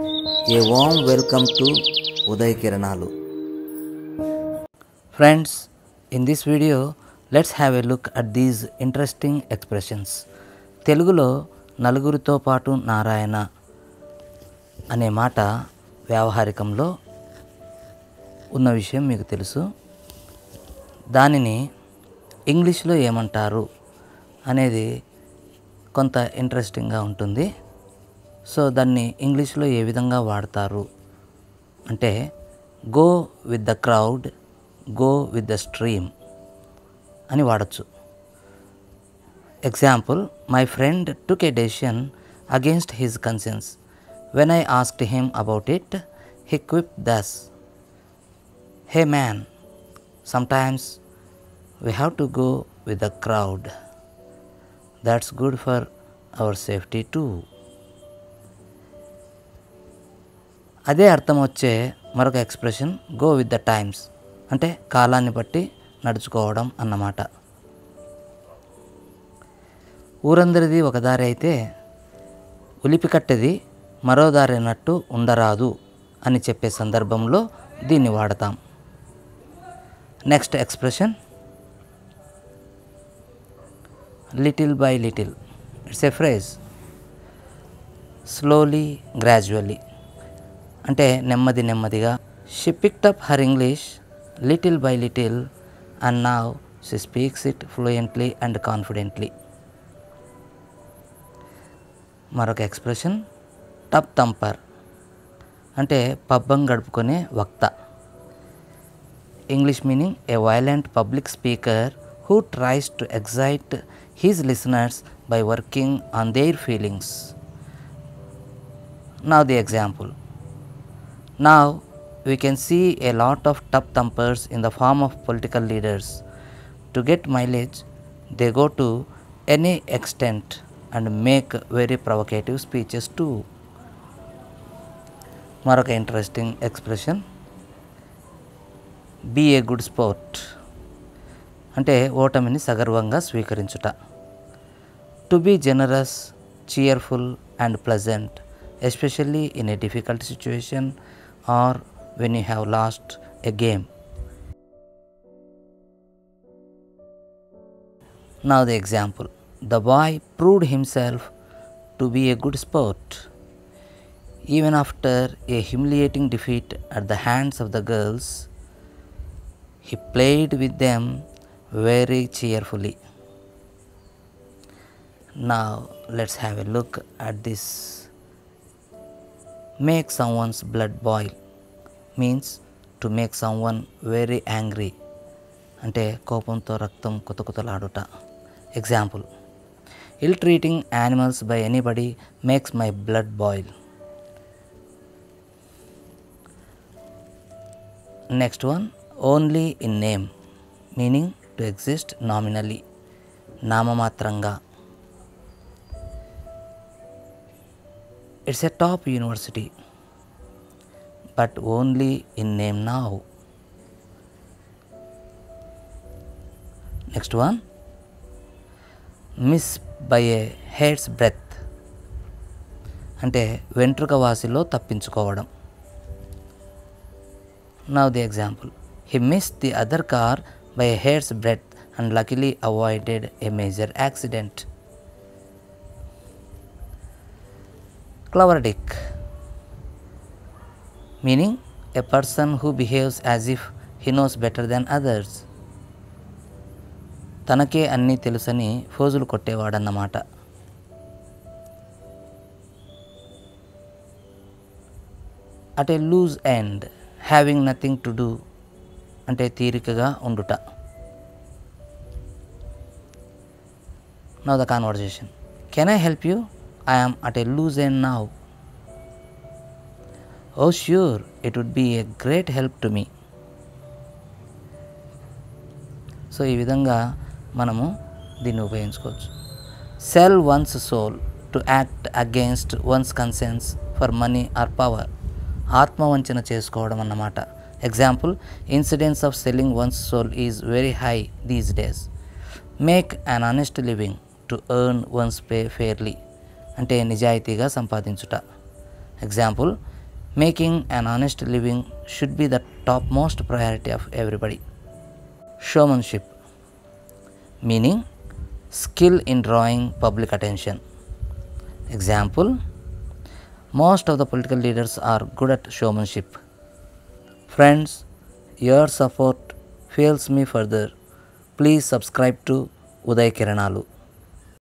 A warm welcome to Uday Kiranalu. Friends, in this video, let's have a look at these interesting expressions. తెలుగులో నలుగురితో పాటు నారాయణ అనే మాట వ్యావహారికంలో ఉన్న విషయం మీకు తెలుసు. దానిని ఇంగ్లీష్లో ఏమంటారు అనేది కొంత ఇంట్రెస్టింగ్గా ఉంటుంది. సో దాన్ని ఇంగ్లీష్లో ఏ విధంగా వాడతారు అంటే go with the crowd, go with the stream అని వాడచ్చు. Example, my friend took a decision against his concerns. When I asked him about it, he quip thus, hey man, sometimes we have to go with the crowd. That's good for our safety too. అదే అర్థం వచ్చే మరొక expression go with the times అంటే కాలాన్ని బట్టి నడుచుకోవడం అన్నమాట. ఊరందరిది ఒక దారి అయితే ఉలిపికట్టెది మరో దారి అన్నట్టు ఉండరాదు అని చెప్పే సందర్భంలో దీన్ని వాడతాం. Next expression little by little. It's a phrase. Slowly gradually అంటే నెమ్మది నెమ్మదిగా. She picked up her English little by little and now she speaks it fluently and confidently. మరొక ఎక్స్ప్రెషన్ టప్ థంపర్ అంటే పబ్బం గడుపుకునే వక్త. English meaning A violent public speaker who tries to excite his listeners by working on their feelings. Now the example. Now we can see a lot of tub thumpers in the form of political leaders. To get mileage, they go to any extent and make very provocative speeches too. Maroka interesting expression, be a good sport అంటే ఓటమిని సగర్వంగా స్వీకరించుట. To be generous, cheerful and pleasant, especially in a difficult situation or when you have lost a game. Now the example. The boy proved himself to be a good sport. Even after a humiliating defeat at the hands of the girls, he played with them very cheerfully. Now let's have a look at this. Make someone's blood boil means to make someone very angry అంటే కోపంతో రక్తం కుతకుతలాడుట. Example, ill treating animals by anybody makes my blood boil. Next one, only in name meaning to exist nominally, నామమాత్రంగా. It's a top university but only in name now. Next one, miss by a hair's breadth అంటే వెంట్రుక వాసిలో తప్పించుకోవడం. Now the example. He missed the other car by a hair's breadth and luckily avoided a major accident. Clever dick meaning a person who behaves as if he knows better than others. తనకే అన్నీ తెలుసని ఫోజులు కొట్టేవాడన్నమాట. At a loose end, having nothing to do అంటే తీరికగా ఉండుట. Now the conversation. Can I help you? I am at a loose end now. Oh sure, it would be a great help to me. So ఈ విధంగా మనము దీన్ని ఉపయోగించుకోవచ్చు. Sell one's soul to act against one's conscience for money or power. ఆత్మవంచన చేసుకోవడం అన్నమాట. Example, incidence of selling one's soul is very high these days. Make an honest living to earn one's pay fairly అంటే నిజాయితీగా సంపాదించుట. Example, Making an honest living should be the topmost priority of everybody. Showmanship, meaning skill in drawing public attention. Example, most of the political leaders are good at showmanship. Friends, your support fuels me further. Please subscribe to Uday Kiranalu.